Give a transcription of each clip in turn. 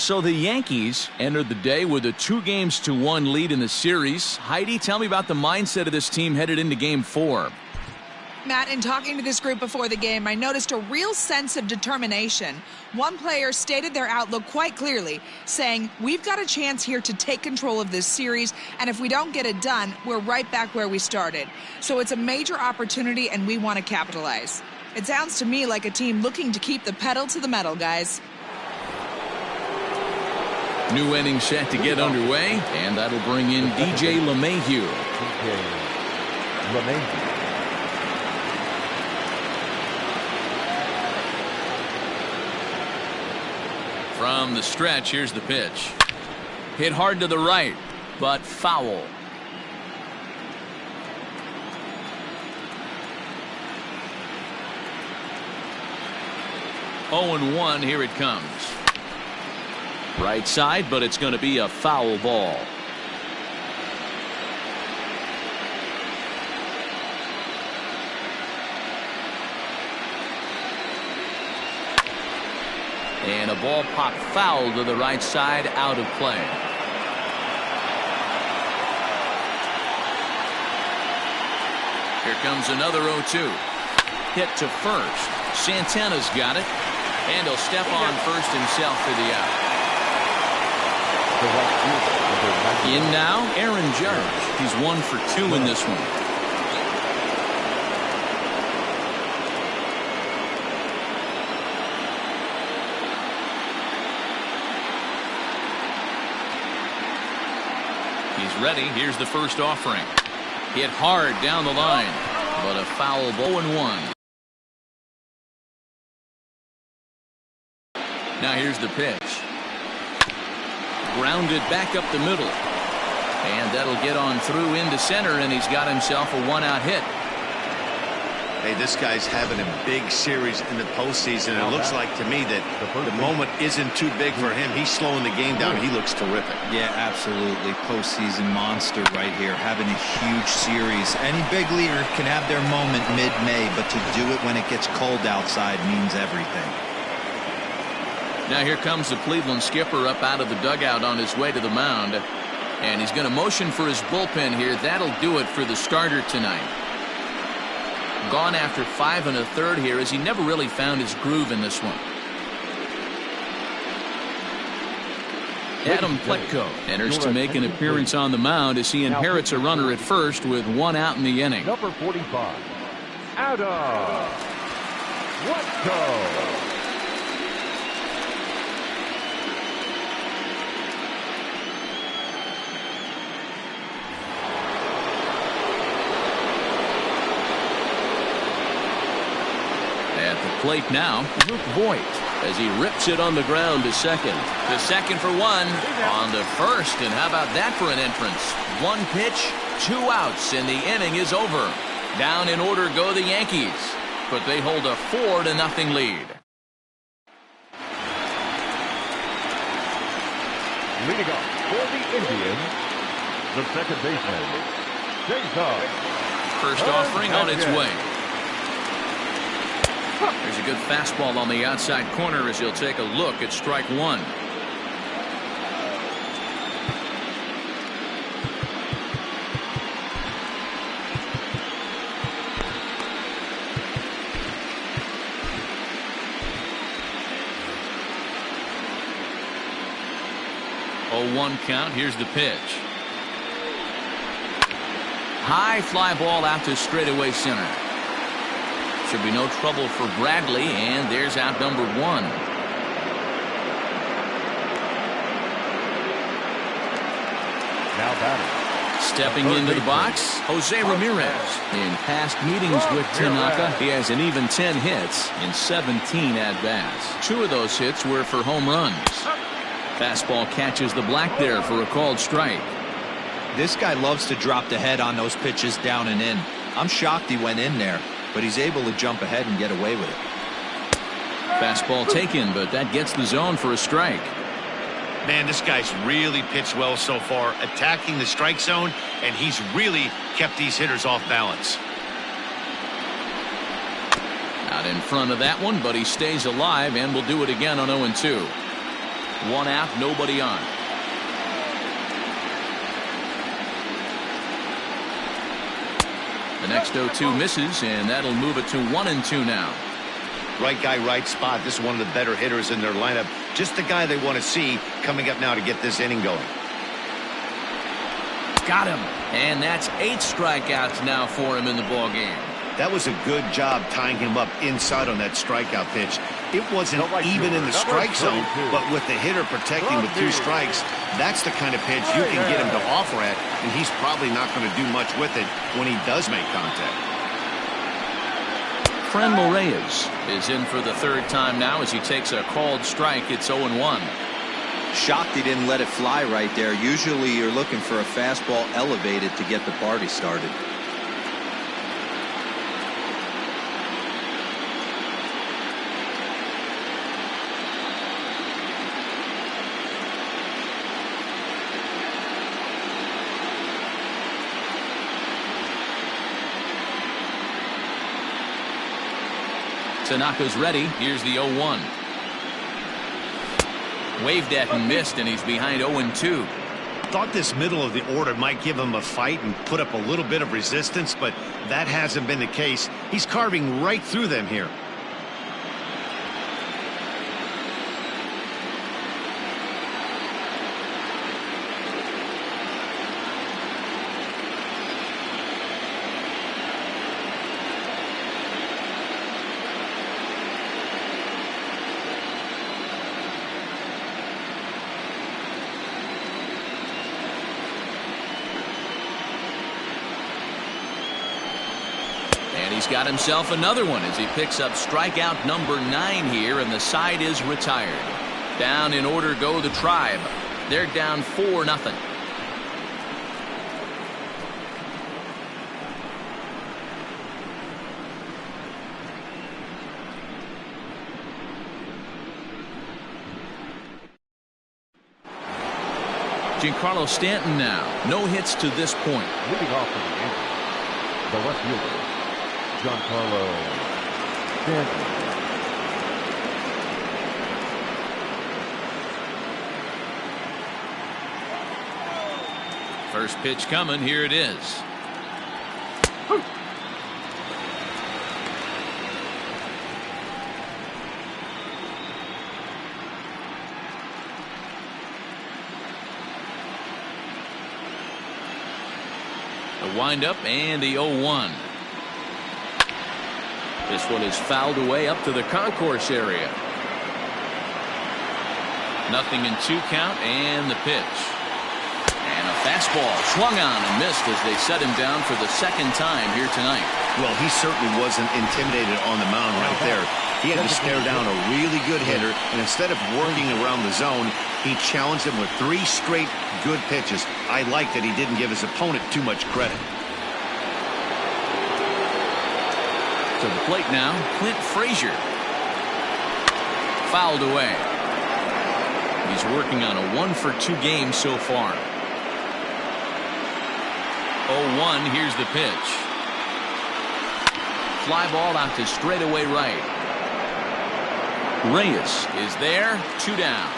So the Yankees entered the day with a 2-1 lead in the series. Heidi, tell me about the mindset of this team headed into Game 4. Matt, in talking to this group before the game, I noticed a real sense of determination. One player stated their outlook quite clearly, saying, we've got a chance here to take control of this series, and if we don't get it done, we're right back where we started. So it's a major opportunity, and we want to capitalize. It sounds to me like a team looking to keep the pedal to the metal, guys. New inning set to get underway, and that'll bring in DJ LeMahieu. From the stretch, here's the pitch. Hit hard to the right, but foul. Oh and 1, here it comes. Right side, but it's going to be a foul ball. And a ball popped foul to the right side, out of play. Here comes another 0-2. Hit to first. Santana's got it. And he'll step on first himself for the out. In now, Aaron Judge. He's 1 for 2 in this one. He's ready. Here's the first offering. Hit hard down the line, but a foul ball. 0-1. Now here's the pitch. Grounded back up the middle. And that'll get on through into center, and he's got himself a 1-out hit. Hey, this guy's having a big series in the postseason. It looks like to me that the moment isn't too big for him. He's slowing the game down. He looks terrific. Yeah, absolutely. Postseason monster right here, having a huge series. Any big leaguer can have their moment mid-May, but to do it when it gets cold outside means everything. Now here comes the Cleveland skipper up out of the dugout on his way to the mound. And he's going to motion for his bullpen here. That'll do it for the starter tonight. Gone after 5 1/3 here, as he never really found his groove in this one. Adam Pletko enters to make an appearance on the mound as he inherits a runner at first with 1 out in the inning. Number 45, Adam Pletko. Plate now, Luke Voigt, as he rips it on the ground to second. To second for 1, on to first, and how about that for an entrance? 1 pitch, 2 outs, and the inning is over. Down in order go the Yankees, but they hold a 4-0 lead. Leading off for the Indians, the second baseman, Jason. First offering on its way. There's a good fastball on the outside corner as he'll take a look at strike 1. Oh, 1 count. Here's the pitch. High fly ball out to straightaway center. Should be no trouble for Bradley, and there's out number 1. Now batting. Stepping into the box, Jose Ramirez. In past meetings with Tanaka, he has an even 10 hits in 17 at-bats. 2 of those hits were for home runs. Fastball catches the black there for a called strike. This guy loves to drop the head on those pitches down and in. I'm shocked he went in there, but he's able to jump ahead and get away with it. Fastball taken, but that gets the zone for a strike. Man, this guy's really pitched well so far, attacking the strike zone, and he's really kept these hitters off balance. Out in front of that one, but he stays alive and will do it again on 0-2. 1 out, nobody on. The next 0-2 misses, and that'll move it to 1-2 now. Right guy, right spot. This is one of the better hitters in their lineup. Just the guy they want to see coming up now to get this inning going. Got him. And that's 8 strikeouts now for him in the ball game. That was a good job tying him up inside on that strikeout pitch. It wasn't even in the strike zone, but with the hitter protecting with 2 strikes, that's the kind of pitch you can get him to offer at, and he's probably not going to do much with it when he does make contact. Franmil Reyes is in for the 3rd time now as he takes a called strike. It's 0-1. Shocked he didn't let it fly right there. Usually you're looking for a fastball elevated to get the party started. Tanaka's ready. Here's the 0-1. Waved at and missed, and he's behind 0-2. Thought this middle of the order might give him a fight and put up a little bit of resistance, but that hasn't been the case. He's carving right through them here. And he's got himself another one as he picks up strikeout number 9 here, and the side is retired. Down in order go the Tribe. They're down 4-0. Giancarlo Stanton now. No hits to this point. Leading off for the Yankees, the left fielder, Giancarlo Stanton. First pitch coming. Here it is. The windup and the 0-1. This one is fouled away up to the concourse area. 0-2 count, and the pitch. And a fastball swung on and missed as they set him down for the 2nd time here tonight. Well, he certainly wasn't intimidated on the mound right there. He had to stare down a really good hitter, and instead of working around the zone, he challenged him with 3 straight good pitches. I like that he didn't give his opponent too much credit. To the plate now, Clint Frazier. Fouled away. He's working on a 1-for-2 game so far. 0-1, here's the pitch. Fly ball out to straightaway right. Reyes is there, 2 down.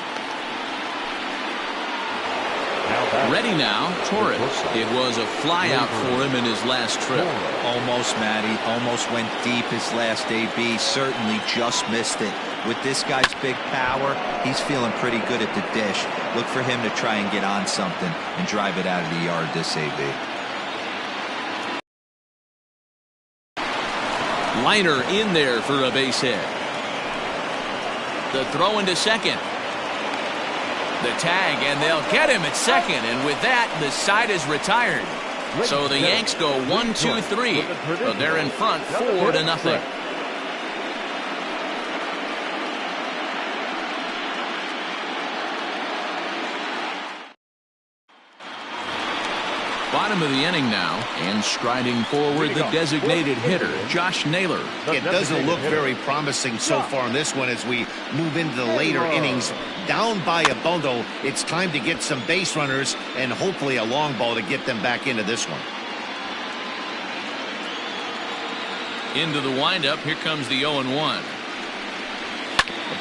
Ready now, Torres. It was a fly out for him in his last trip. Almost, Matty. Almost went deep his last AB. Certainly just missed it. With this guy's big power, he's feeling pretty good at the dish. Look for him to try and get on something and drive it out of the yard this AB. Liner in there for a base hit. The throw into second. The tag, and they'll get him at second, and with that, the side is retired. So the Yanks go 1-2-3, but they're in front 4-0. Bottom of the inning now, and striding forward the designated hitter, Josh Naylor. It doesn't look very promising so far in this one as we move into the later innings. Down by a bundle, it's time to get some base runners and hopefully a long ball to get them back into this one. Into the windup, here comes the 0-1. A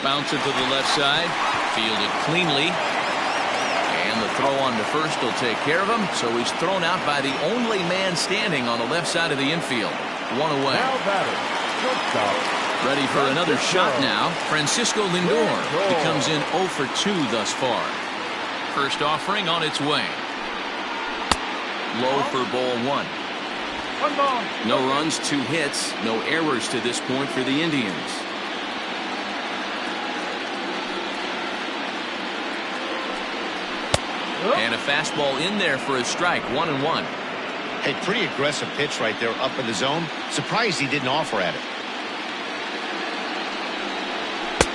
bouncer to the left side. Fielded cleanly. And the throw on to first will take care of him. So he's thrown out by the only man standing on the left side of the infield. One away. Now batting, shortstop. Ready for another shot now. Francisco Lindor. He comes in 0 for 2 thus far. First offering on its way. Low for ball 1. No runs, 2 hits, no errors to this point for the Indians. And a fastball in there for a strike. 1-1. Hey, pretty aggressive pitch right there up in the zone. Surprised he didn't offer at it.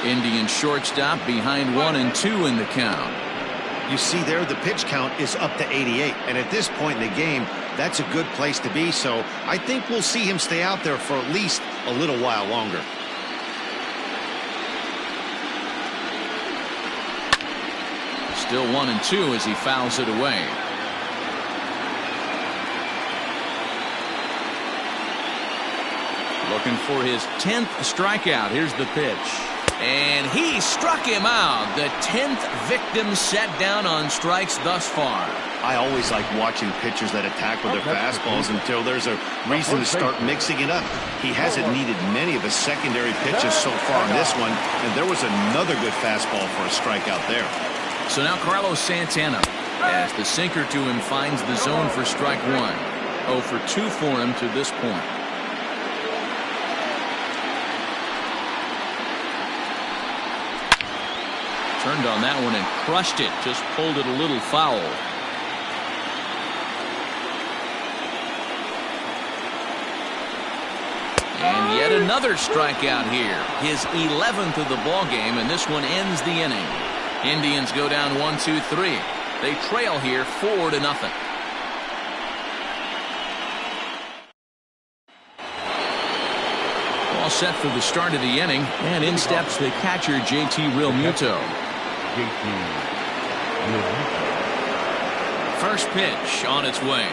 Indian shortstop behind 1-2 in the count. You see there, the pitch count is up to 88. And at this point in the game, that's a good place to be. So I think we'll see him stay out there for at least a little while longer. Still 1-2 as he fouls it away. Looking for his 10th strikeout. Here's the pitch. And he struck him out. The 10th victim set down on strikes thus far. I always like watching pitchers that attack with their fastballs until there's a reason to start mixing it up. He hasn't needed many of his secondary pitches so far in this one, and there was another good fastball for a strikeout there. So now Carlos Santana, as the sinker to him finds the zone for strike 1. 0 for 2 for him to this point. Turned on that one and crushed it. Just pulled it a little foul. And yet another strikeout here. His 11th of the ball game, and this one ends the inning. Indians go down 1-2-3. They trail here 4-0. All set for the start of the inning, and in steps the catcher JT Realmuto. First pitch on its way.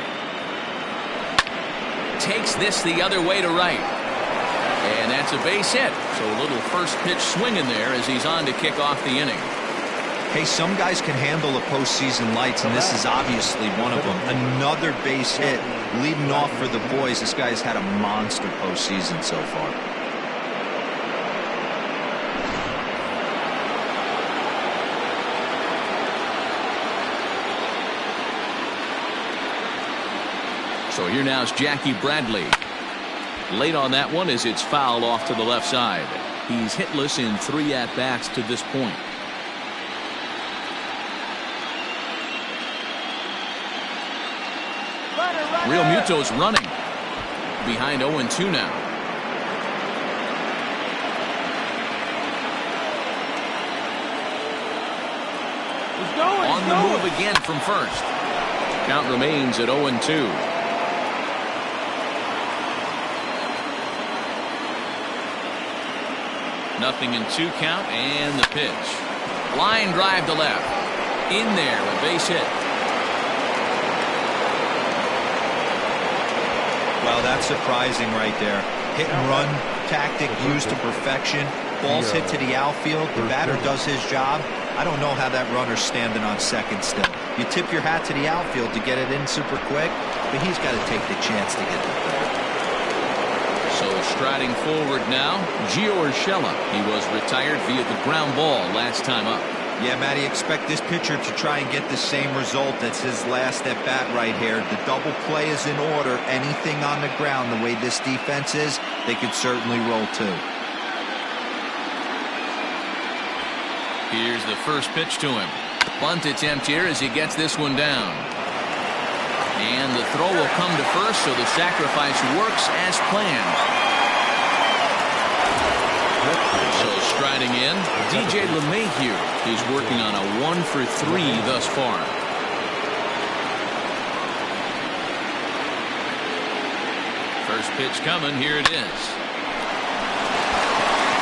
Takes this the other way to right. And that's a base hit. So a little first pitch swing in there as he's on to kick off the inning. Hey, some guys can handle the postseason lights, and this is obviously one of them. Another base hit leading off for the boys. This guy's had a monster postseason so far. So here now is Jackie Bradley. Late on that one as it's fouled off to the left side. He's hitless in 3 at-bats to this point. Realmuto's running. Behind 0-2 now. On the move again from first. Count remains at 0-2. Nothing in 2 count, and the pitch. Line drive to left. In there, a base hit. Well, that's surprising right there. Hit and run tactic used to perfection. Ball's hit to the outfield. The batter does his job. I don't know how that runner's standing on second still. You tip your hat to the outfield to get it in super quick, but he's got to take the chance to get the third. So striding forward now, Gio Urshela. He was retired via the ground ball last time up. Yeah, Matty, expect this pitcher to try and get the same result as his last at bat right here. The double play is in order. Anything on the ground, the way this defense is, they could certainly roll too. Here's the first pitch to him. Bunt attempt here as he gets this one down. And the throw will come to first, so the sacrifice works as planned. So striding in, DJ LeMahieu. He's working on a 1 for 3 thus far. First pitch coming, here it is.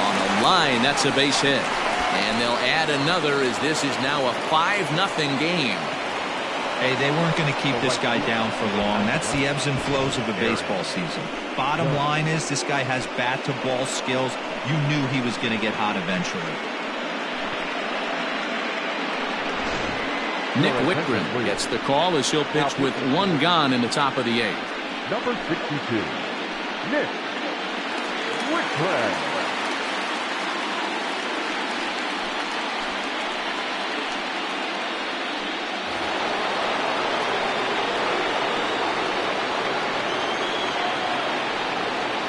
On the line, that's a base hit. And they'll add another as this is now a 5-0 game. Hey, they weren't going to keep this guy down for long. That's the ebbs and flows of a baseball season. Bottom line is this guy has bat-to-ball skills. You knew he was going to get hot eventually. Nick Whitgren gets the call as he'll pitch with one gone in the top of the 8th. Number 62, Nick Whitgren.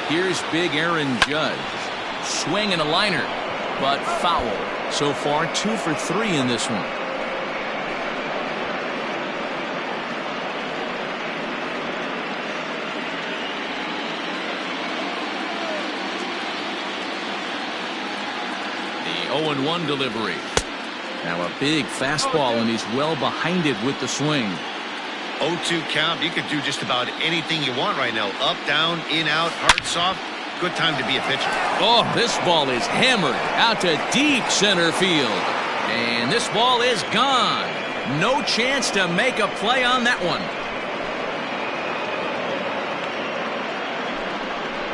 Here's big Aaron Judge. Swing and a liner, but foul. So far, 2 for 3 in this one. The 0-1 delivery. Now a big fastball, and he's well behind it with the swing. 0-2 count. You could do just about anything you want right now. Up, down, in, out, hard, soft. Good time to be a pitcher. Oh, this ball is hammered out to deep center field. And this ball is gone. No chance to make a play on that one.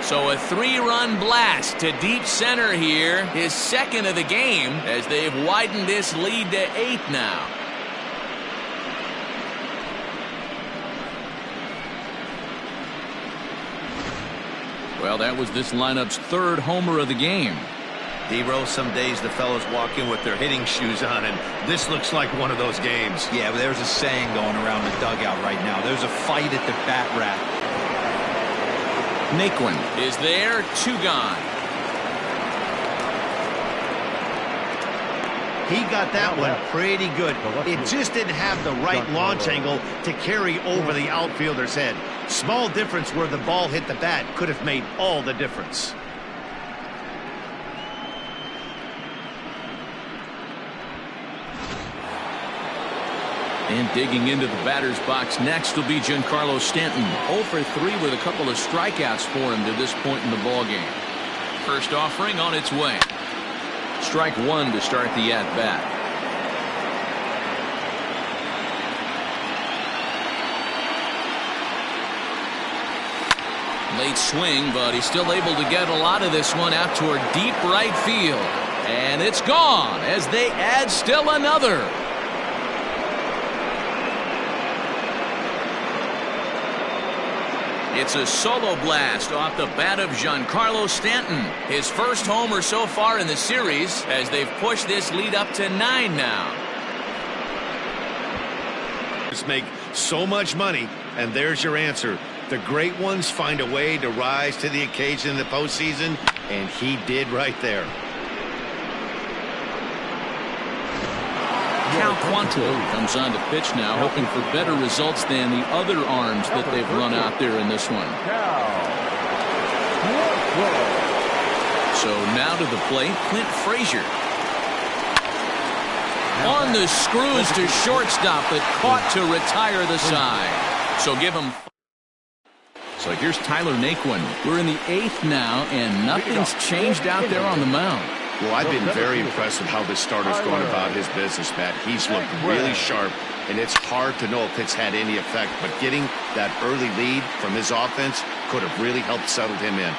So a 3-run blast to deep center here. His second of the game as they've widened this lead to 8 now. Well, that was this lineup's 3rd homer of the game. Hero, some days the fellas walk in with their hitting shoes on, and this looks like one of those games. Yeah, but there's a saying going around the dugout right now. There's a fight at the bat rack. Naquin is there, 2 gone. He got that one pretty good. It just didn't have the right launch angle to carry over the outfielder's head. Small difference where the ball hit the bat could have made all the difference. And digging into the batter's box next will be Giancarlo Stanton. 0 for 3 with a couple of strikeouts for him to this point in the ballgame. First offering on its way. Strike 1 to start the at-bat. Late swing, but he's still able to get a lot of this one out toward deep right field. And it's gone as they add still another. It's a solo blast off the bat of Giancarlo Stanton. His first homer so far in the series as they've pushed this lead up to 9 now. Just make so much money, and there's your answer. The great ones find a way to rise to the occasion in the postseason, and he did right there. Cal Quantrill comes on to pitch now, hoping for better results than the other arms that they've run out there in this one. So now to the plate, Clint Frazier. On the screws to shortstop, but caught to retire the side. So give him. So here's Tyler Naquin. We're in the 8th now, and nothing's changed out there on the mound. Well, I've been very impressed with how this starter's going about his business, Matt. He's looked really sharp, and it's hard to know if it's had any effect, but getting that early lead from his offense could have really helped settle him in.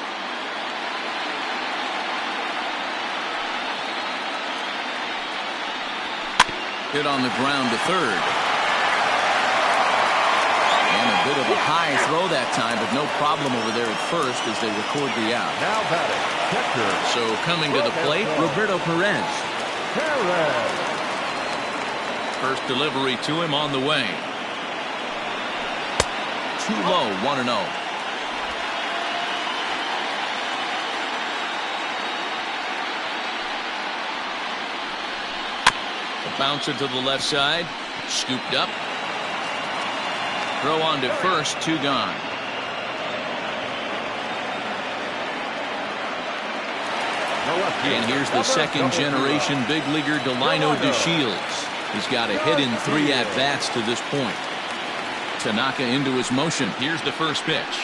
Hit on the ground to third. And a bit of a high throw that time, but no problem over there at first as they record the out. Now batting, catcher. So coming to the plate, Roberto Perez. First delivery to him on the way. Too low, 1-0. Bounce it to the left side. Scooped up. Throw on to first, 2 gone. And here's the second generation big leaguer Delino DeShields. He's got a hit in 3 at-bats to this point. Tanaka into his motion. Here's the first pitch.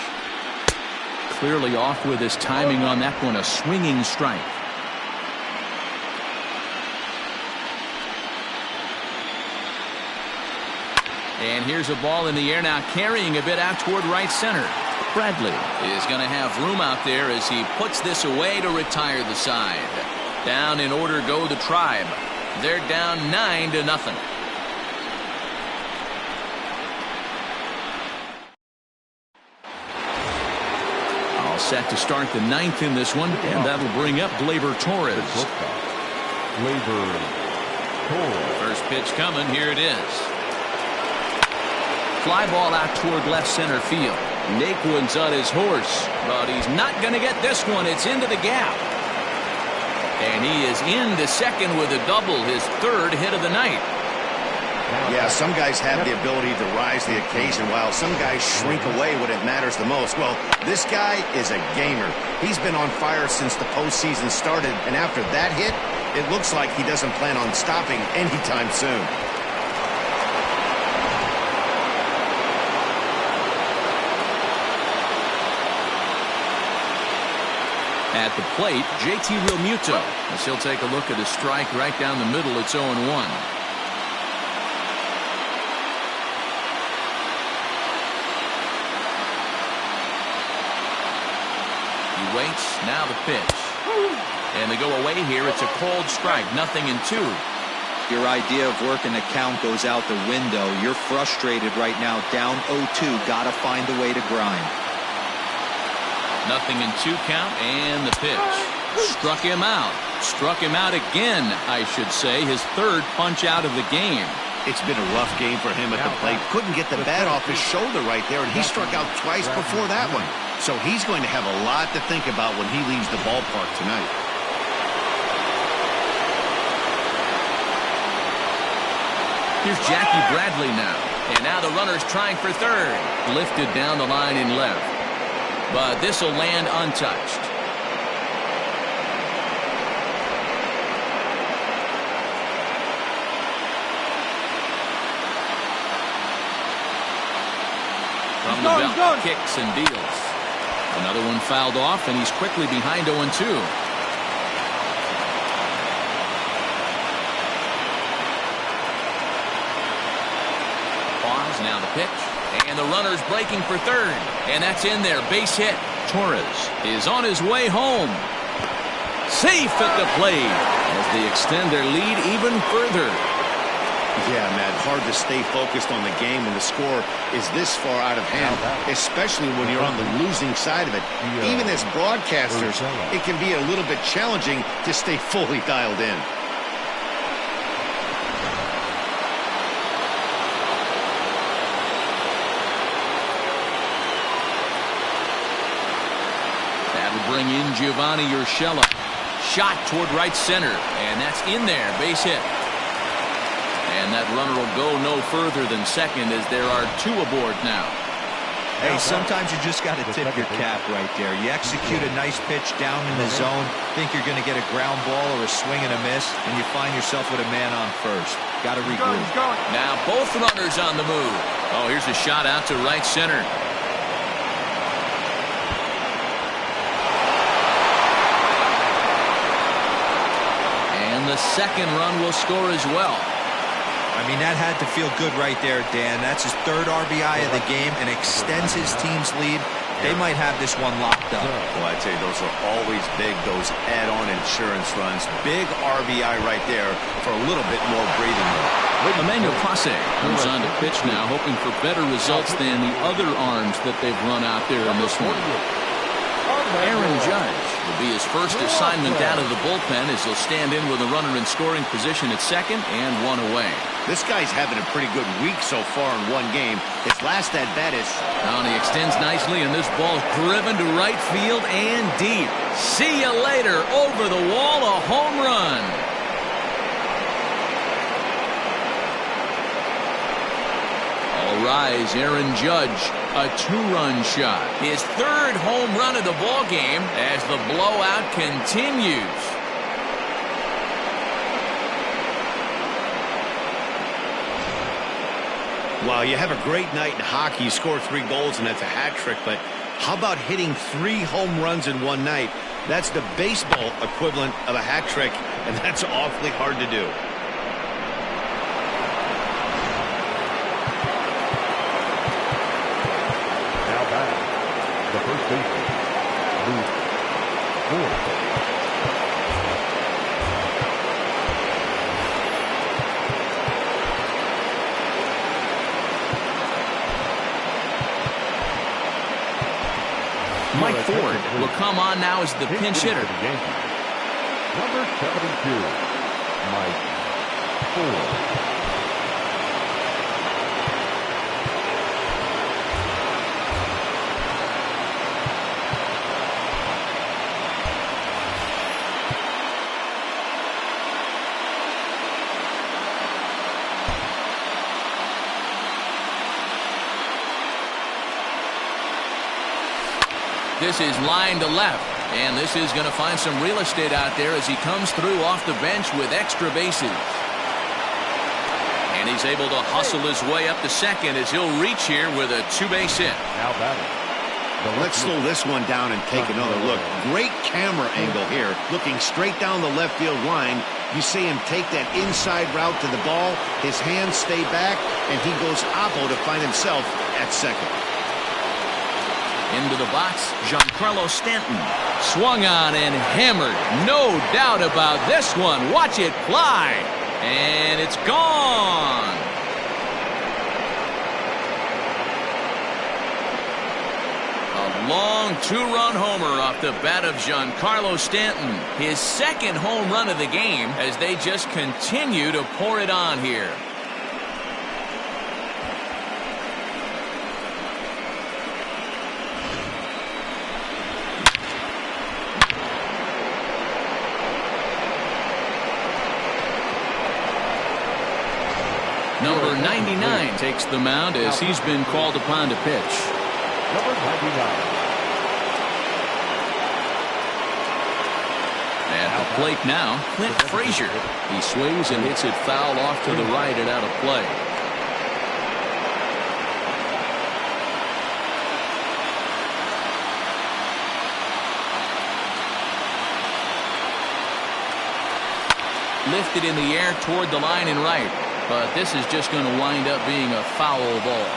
Clearly off with his timing on that one. A swinging strike. And here's a ball in the air now, carrying a bit out toward right center. Bradley is going to have room out there as he puts this away to retire the side. Down in order go the Tribe. They're down 9-0. set to start the 9th in this one, and that'll bring up Gleyber Torres. First pitch coming. Here it is. Fly ball out toward left center field. Naquin's on his horse, but he's not going to get this one. It's into the gap. And he is into second with a double, his 3rd hit of the night. Yeah, some guys have the ability to rise to the occasion while some guys shrink away when it matters the most. Well, this guy is a gamer. He's been on fire since the postseason started, and after that hit, it looks like he doesn't plan on stopping anytime soon. At the plate, JT Realmuto, as he'll take a look at a strike right down the middle. It's 0-1. Waits, now the pitch. And they go away here. It's a cold strike, 0-2. Your idea of working the count goes out the window. You're frustrated right now, down 0-2. Gotta find a way to grind. 0-2 count, and the pitch. Struck him out. Struck him out again, I should say. His 3rd punch out of the game. It's been a rough game for him at the plate. Couldn't get the bat off his shoulder right there, and he struck out twice before that one. So he's going to have a lot to think about when he leaves the ballpark tonight. Here's Jackie Bradley now. And now the runner's trying for 3rd. Lifted down the line in left. But this will land untouched. From the belt, kicks and deals. Another one fouled off, and he's quickly behind 0-2. Pause, now the pitch. And the runner's breaking for 3rd. And that's in there, base hit. Torres is on his way home. Safe at the plate as they extend their lead even further. Yeah, Matt, hard to stay focused on the game when the score is this far out of hand, especially when you're on the losing side of it. Even as broadcasters, it can be a little bit challenging to stay fully dialed in. That'll bring in Giovanni Urshela. Shot toward right center, and that's in there, base hit. And that runner will go no further than second as there are 2 aboard now. Hey, sometimes you just got to tip your cap right there. You execute a nice pitch down in the zone, think you're going to get a ground ball or a swing and a miss, and you find yourself with a man on first. Got to regroup. Now both runners on the move. Oh, here's a shot out to right center. And the second run will score as well. I mean, that had to feel good right there, Dan. That's his 3rd RBI of the game and extends his team's lead. They might have this one locked up. Well, I'd say those are always big, those add-on insurance runs. Big RBI right there for a little bit more breathing room. Emmanuel Passe comes on to pitch now, hoping for better results than the other arms that they've run out there in this one. Aaron Judge will be his first assignment out of the bullpen as he'll stand in with a runner in scoring position at second and 1 away. This guy's having a pretty good week so far in one game. His last at-bat is... And he extends nicely, and this ball driven to right field and deep. See you later. Over the wall, a home run. All rise, Aaron Judge. A 2-run shot. His 3rd home run of the ball game as the blowout continues. Wow, you have a great night in hockey. You score 3 goals, and that's a hat trick. But how about hitting 3 home runs in one night? That's the baseball equivalent of a hat trick, and that's awfully hard to do. The first baseman, Luke Ford. Mike Ford will come on now as the pinch hitter. Number 72, Mike Ford. This is line to left, and this is going to find some real estate out there as he comes through off the bench with extra bases. And he's able to hustle his way up to second as he'll reach here with a two-base hit. Now batting. Let's slow this one down and take another look. Great camera angle here, looking straight down the left field line. You see him take that inside route to the ball. His hands stay back, and he goes oppo to find himself at second. Into the box, Giancarlo Stanton. Swung on and hammered. No doubt about this one. Watch it fly. And it's gone. A long two-run homer off the bat of Giancarlo Stanton. His second home run of the game as they just continue to pour it on here. Number 99 takes the mound as he's been called upon to pitch. Number 99. At the plate now, Clint Frazier. He swings and hits it foul off to the right and out of play. Lifted in the air toward the line and right. But this is just going to wind up being a foul ball.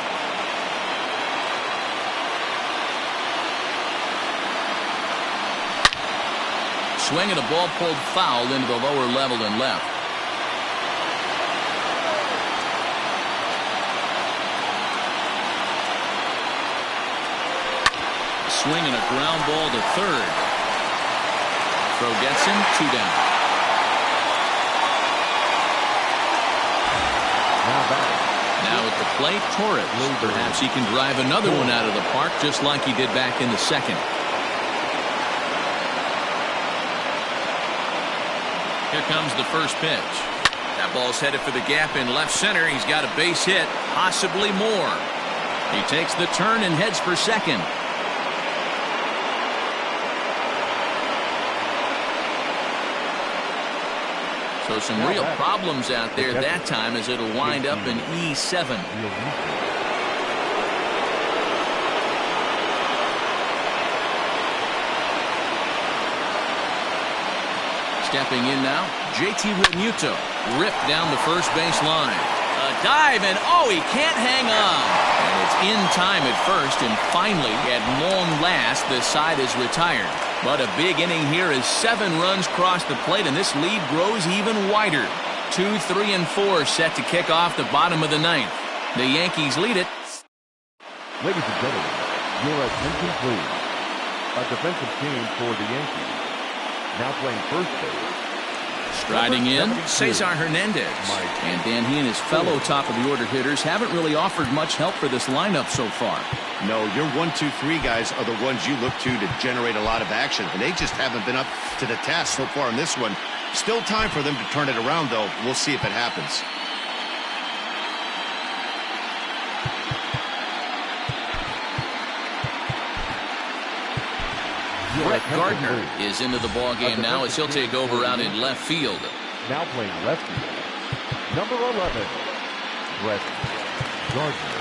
Swing and a ball pulled foul into the lower level and left. Swing and a ground ball to third. Throw gets him, 2 down. Now at the plate, Torres. Perhaps he can drive another one out of the park just like he did back in the second. Here comes the first pitch. That ball's headed for the gap in left center. He's got a base hit, possibly more. He takes the turn and heads for second. So some real problems out there that time as it'll wind up in E7. Stepping in now, JT Realmuto. Ripped down the first base line. A dive, and oh, he can't hang on. And it's in time at first, and finally, at long last, the side is retired. But a big inning here as 7 runs cross the plate, and this lead grows even wider. 2, 3, and 4 set to kick off the bottom of the 9th. The Yankees lead it. Ladies and gentlemen, your attention please. A defensive team for the Yankees. Now playing first base. Striding in, Cesar Hernandez. And Dan, he and his fellow top-of-the-order hitters haven't really offered much help for this lineup so far. No, your 1, 2, 3 guys are the ones you look to generate a lot of action, and they just haven't been up to the task so far in this one. Still time for them to turn it around, though. We'll see if it happens. Brett Gardner is into the ball game now as he'll take over out in left field. Now playing left field. Number 11, Brett Gardner.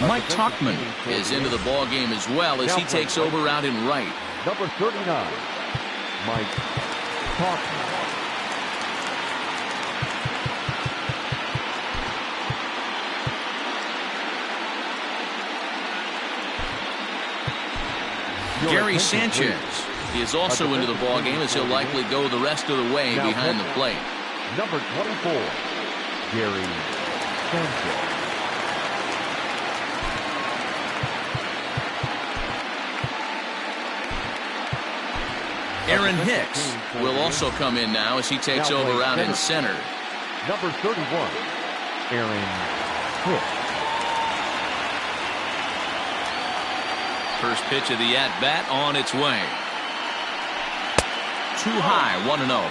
Mike Tauchman is into the ball game as well as he takes over out in right. Number 39, Mike Tauchman. Gary Sanchez is also into the ball game as he'll likely go the rest of the way behind the plate. Number 24, Gary Sanchez. Aaron Hicks will also come in now as he takes over out in center. Number 31, Aaron Hicks. First pitch of the at-bat on its way. Too high, 1-0.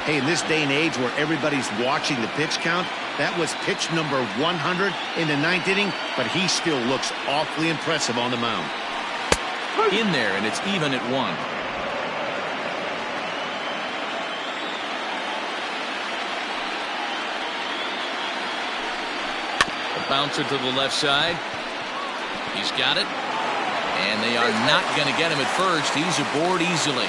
Hey, in this day and age where everybody's watching the pitch count, that was pitch number 100 in the 9th inning, but he still looks awfully impressive on the mound. In there, and it's even at 1. A bouncer to the left side. He's got it. And they are not going to get him at first. He's aboard easily.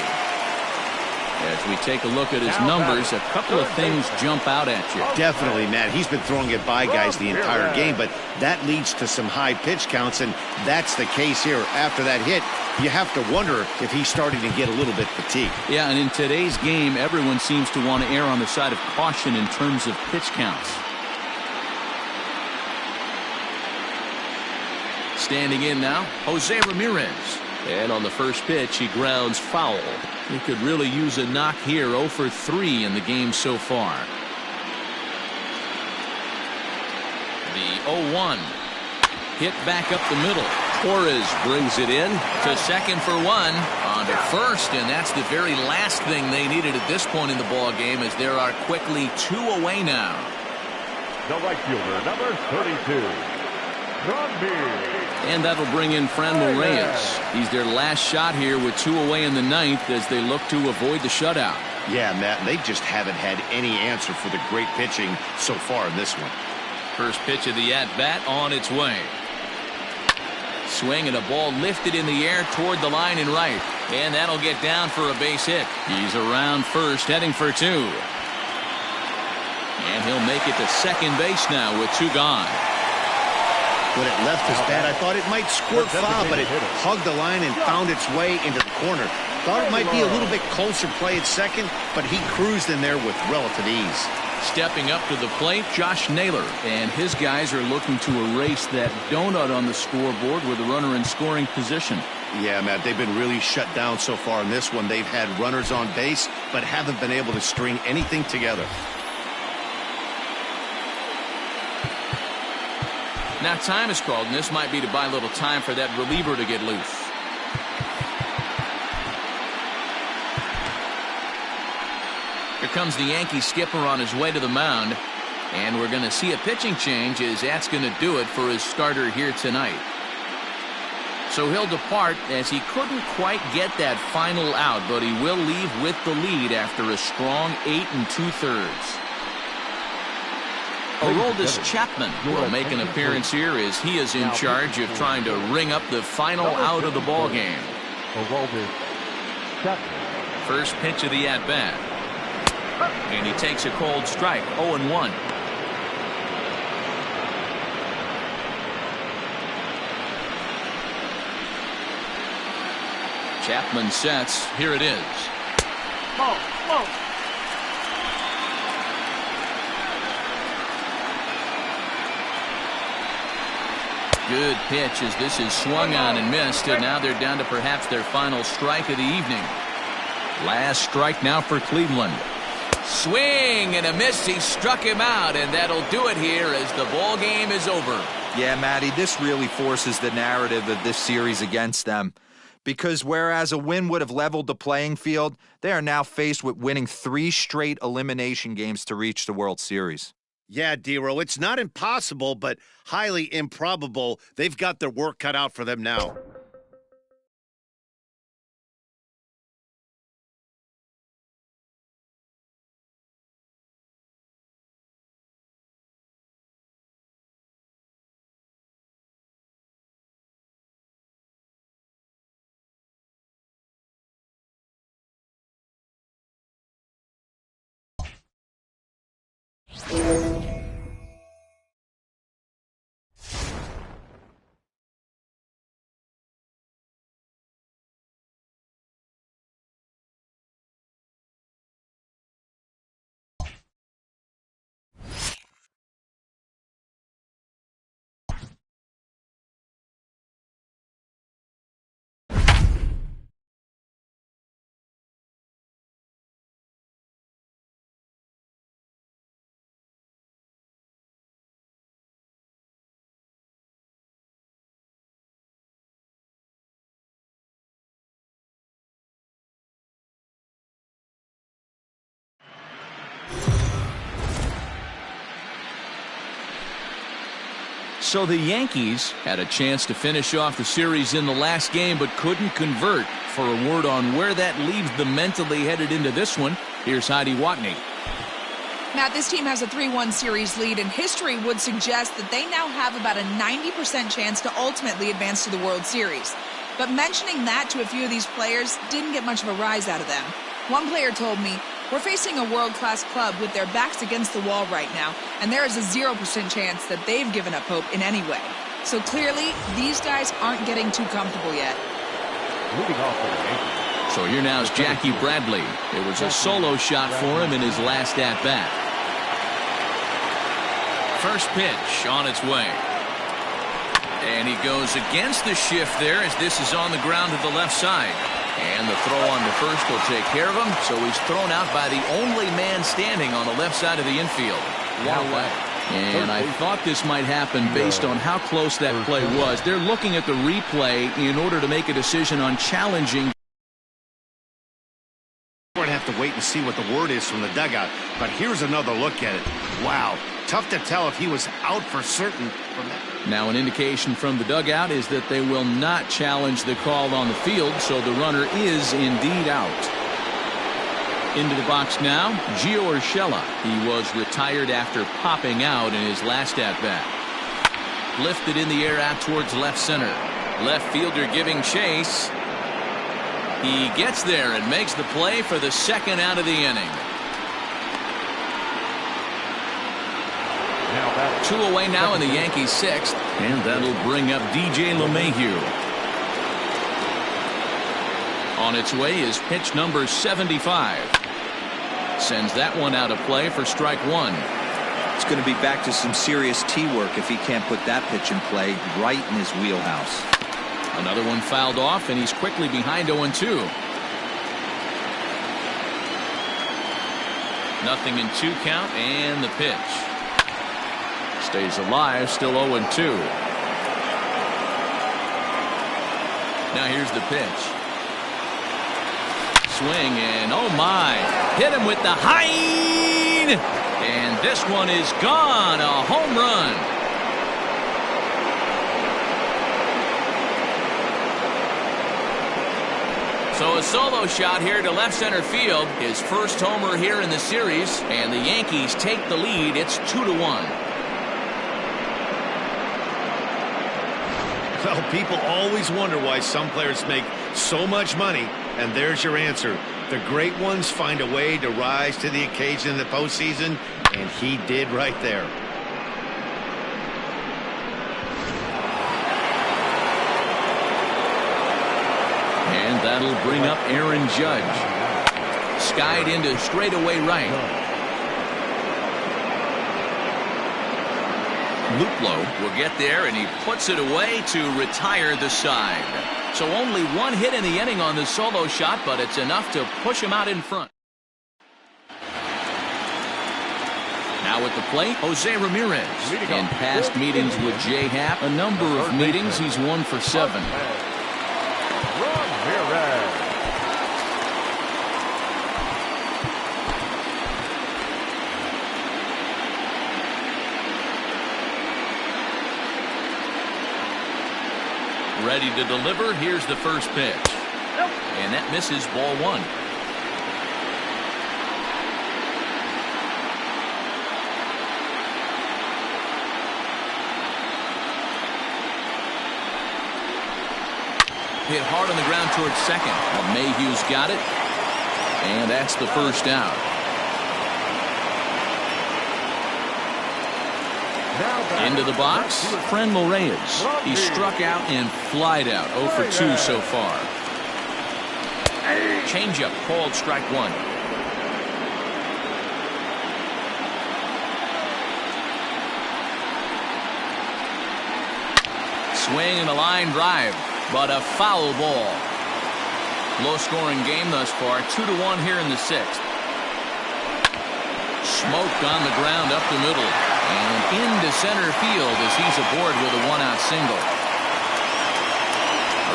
As we take a look at his numbers, a couple of things jump out at you. Definitely, Matt. He's been throwing it by guys the entire game, but that leads to some high pitch counts, and that's the case here. After that hit, you have to wonder if he's starting to get a little bit fatigued. Yeah, and in today's game, everyone seems to want to err on the side of caution in terms of pitch counts. Standing in now, Jose Ramirez. And on the first pitch, he grounds foul. He could really use a knock here. 0 for 3 in the game so far. The 0-1. Hit back up the middle. Torres brings it in to second for 1. On to first, and that's the very last thing they needed at this point in the ball game, as there are quickly 2 away now. The right fielder, number 32. And that'll bring in Franmil Reyes. He's their last shot here with 2 away in the 9th as they look to avoid the shutout. Yeah, Matt, they just haven't had any answer for the great pitching so far in this one. First pitch of the at-bat on its way. Swing and a ball lifted in the air toward the line and right. And that'll get down for a base hit. He's around first, heading for 2. And he'll make it to second base now with 2 gone. When it left his bat, I thought it might squirt foul, but it hugged the line and found its way into the corner. Thought it might be a little bit closer play at second, but he cruised in there with relative ease. Stepping up to the plate, Josh Naylor. And his guys are looking to erase that donut on the scoreboard with a runner in scoring position. Yeah, Matt, they've been really shut down so far in this one. They've had runners on base, but haven't been able to string anything together. Now time is called, and this might be to buy a little time for that reliever to get loose. Here comes the Yankee skipper on his way to the mound, and we're going to see a pitching change as that's going to do it for his starter here tonight. So he'll depart as he couldn't quite get that final out, but he will leave with the lead after a strong 8 2/3. Aroldis Chapman will make an appearance here as he is in charge of trying to ring up the final out of the ball game. First pitch of the at-bat. And he takes a cold strike, 0-1. Chapman sets. Here it is. Good pitch as this is swung on and missed, and now they're down to perhaps their final strike of the evening. Last strike now for Cleveland. Swing and a miss. He struck him out, and that'll do it here as the ball game is over. Yeah, Matty, this really forces the narrative of this series against them. Because whereas a win would have leveled the playing field, they are now faced with winning 3 straight elimination games to reach the World Series. Yeah, Dero, it's not impossible, but highly improbable. They've got their work cut out for them now. So the Yankees had a chance to finish off the series in the last game, but couldn't convert. For a word on where that leaves them mentally headed into this one, here's Heidi Watney. Matt, this team has a 3-1 series lead, and history would suggest that they now have about a 90% chance to ultimately advance to the World Series. But mentioning that to a few of these players didn't get much of a rise out of them. One player told me, "We're facing a world-class club with their backs against the wall right now, and there is a 0% chance that they've given up hope in any way." So clearly, these guys aren't getting too comfortable yet. Moving off for the Yankees. So here now is Jackie Bradley. It was a solo shot for him in his last at-bat. First pitch on its way. And he goes against the shift there as this is on the ground to the left side. And the throw on the first will take care of him. So he's thrown out by the only man standing on the left side of the infield. One away. And I thought this might happen based on how close that play was. They're looking at the replay in order to make a decision on challenging. We're going to have to wait and see what the word is from the dugout. But here's another look at it. Wow. Tough to tell if he was out for certain from that. Now an indication from the dugout is that they will not challenge the call on the field, so the runner is indeed out. Into the box now, Gio Urshela. He was retired after popping out in his last at-bat. Lifted in the air out towards left center. Left fielder giving chase. He gets there and makes the play for the second out of the inning. 2 away now in the Yankees' 6th, and that'll bring up DJ LeMahieu. On its way is pitch number 75. Sends that one out of play for strike 1. It's going to be back to some serious tee work if he can't put that pitch in play right in his wheelhouse. Another one fouled off, and he's quickly behind 0-2. Nothing in 2 count, and the pitch. Stays alive, still 0-2. Now here's the pitch. Swing, and oh my, hit him with the high, and this one is gone. A home run. So a solo shot here to left center field. His first homer here in the series, and the Yankees take the lead. It's 2-1. Well, people always wonder why some players make so much money, and there's your answer. The great ones find a way to rise to the occasion in the postseason, and he did right there. And that'll bring up Aaron Judge. Skied into straightaway right. Luplow will get there, and he puts it away to retire the side. So only 1 hit in the inning on the solo shot, but it's enough to push him out in front. Now at the plate, Jose Ramirez. In past meetings with J. Happ, a number of meetings, he's 1 for 7. Ready to deliver. Here's the first pitch. And that misses, ball 1. Hit hard on the ground towards second. Mayhew's got it. And that's the first out. Into the box, Franmil Reyes. He struck out and flied out. 0 for 2 so far. Changeup called strike 1. Swing and a line drive, but a foul ball. Low-scoring game thus far. 2-1 here in the 6th. Smoked on the ground up the middle. And into center field as he's aboard with a 1-out single.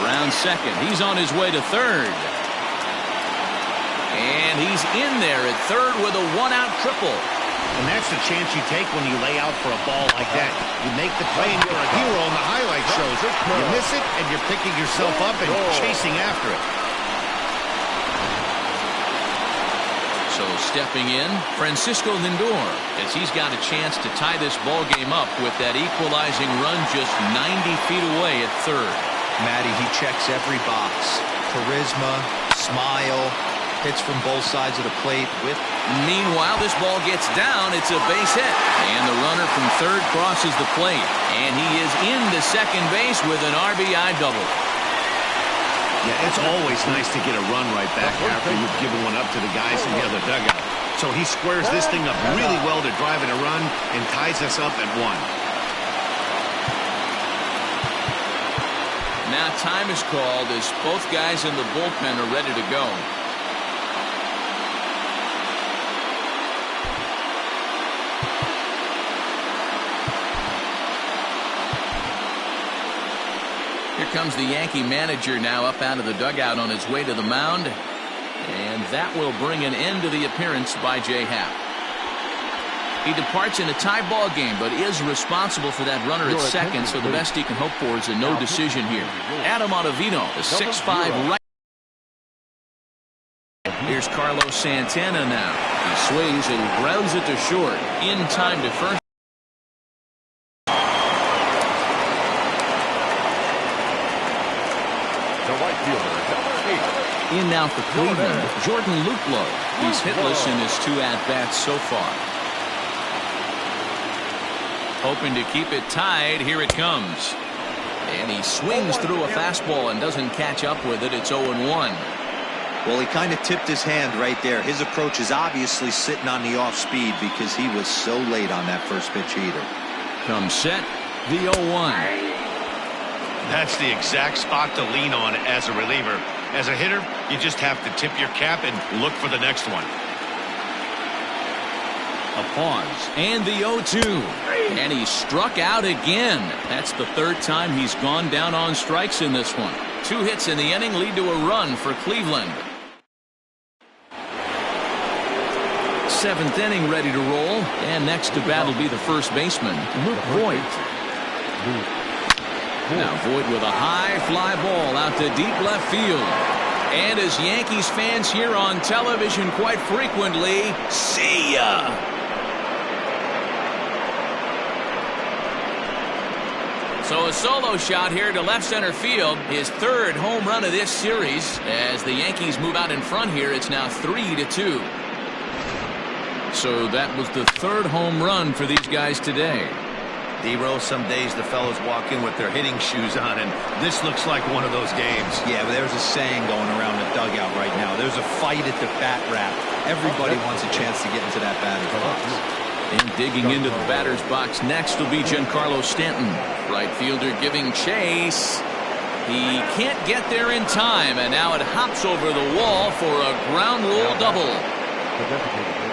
Around second. He's on his way to third. And he's in there at third with a 1-out triple. And that's the chance you take when you lay out for a ball like that. You make the play and you're a hero on the highlight shows. You miss it and you're picking yourself up and chasing after it. So stepping in, Francisco Lindor, as he's got a chance to tie this ball game up with that equalizing run just 90 feet away at third. Matty, he checks every box. Charisma, smile, hits from both sides of the plate with. Meanwhile, this ball gets down. It's a base hit. And the runner from third crosses the plate. And he is into second base with an RBI double. Yeah, it's always nice to get a run right back after you've given one up to the guys in the other dugout. So he squares this thing up really well to drive in a run and ties us up at 1. Now time is called as both guys in the bullpen are ready to go. Here comes the Yankee manager now up out of the dugout on his way to the mound. And that will bring an end to the appearance by J. Happ. He departs in a tie ball game, but is responsible for that runner at second, so the best he can hope for is a no decision here. Adam Ottavino, the 6'5" right. Here's Carlos Santana now. He swings and grounds it to short. In time to first. The right fielder, number 8. In now for Cleveland, Jordan Luplow. He's hitless in his 2 at-bats so far. Hoping to keep it tied. Here it comes. And he swings through a fastball and doesn't catch up with it. It's 0-1. Well, he kind of tipped his hand right there. His approach is obviously sitting on the off speed because he was so late on that first pitch either. Comes set, the 0-1. That's the exact spot to lean on as a reliever. As a hitter, you just have to tip your cap and look for the next one. A pause, and the 0-2. And he struck out again. That's the third time he's gone down on strikes in this one. 2 hits in the inning lead to a run for Cleveland. 7th inning ready to roll. And next to bat will be the first baseman, Luke Voit. Now Voit with a high fly ball out to deep left field. And as Yankees fans hear on television quite frequently, see ya! So a solo shot here to left center field. His 3rd home run of this series. As the Yankees move out in front here, it's now 3-2. So that was the 3rd home run for these guys today. D-Roll, some days the fellas walk in with their hitting shoes on, and this looks like one of those games. Yeah, but there's a saying going around the dugout right now. There's a fight at the bat rack. Everybody wants a chance to get into that batter's box. And digging into the batter's box next will be Giancarlo Stanton. Right fielder giving chase. He can't get there in time, and now it hops over the wall for a ground rule double.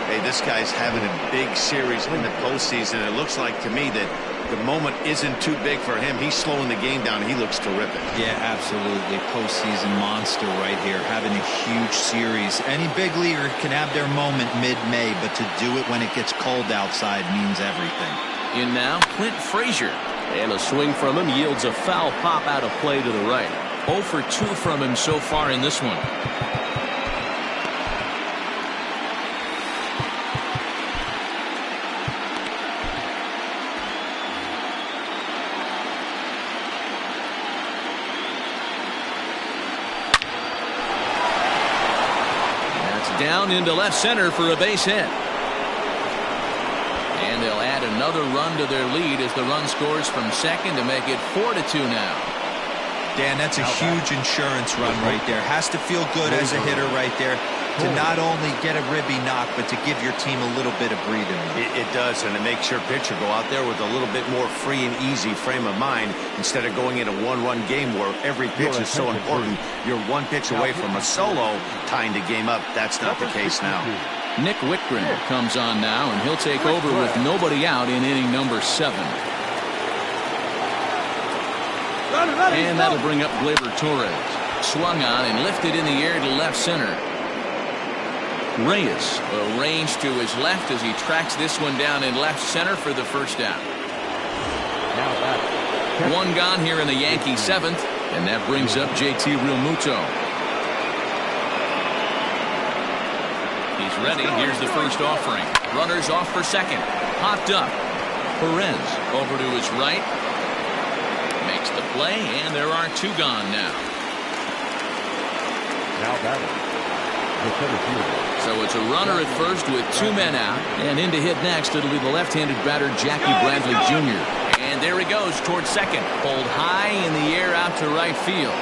Hey, this guy's having a big series in the postseason. It looks like to me that the moment isn't too big for him. He's slowing the game down. He looks terrific. Yeah, absolutely. Postseason monster right here. Having a huge series. Any big leaguer can have their moment mid-May, but to do it when it gets cold outside means everything. In now, Clint Frazier. And a swing from him yields a foul pop out of play to the right. 0 for 2 from him so far in this one. Down into left center for a base hit. And they'll add another run to their lead as the run scores from second to make it 4-2 now. Dan, that's a huge insurance run right there. Has to feel good as a hitter right there to not only get a ribby knock, but to give your team a little bit of breathing room. It does, and it makes your pitcher go out there with a little bit more free and easy frame of mind instead of going in a one-run game where every pitch is so important. You're one pitch away from a solo tying the game up. That's not the case now. Nick Whitgren comes on now, and he'll take over with nobody out in inning number 7. And that'll bring up Gleyber Torres. Swung on and lifted in the air to left center. Reyes arranged to his left as he tracks this one down in left center for the first down. One gone here in the Yankee seventh, and that brings up JT Realmuto. He's ready. Here's the first offering. Runners off for second. Popped up. Perez over to his right. Makes the play, and there are two gone now. Now batting. So it's a runner at first with two men out, and in to hit next it'll be the left-handed batter Jackie Bradley Jr. And there he goes towards second, pulled high in the air out to right field.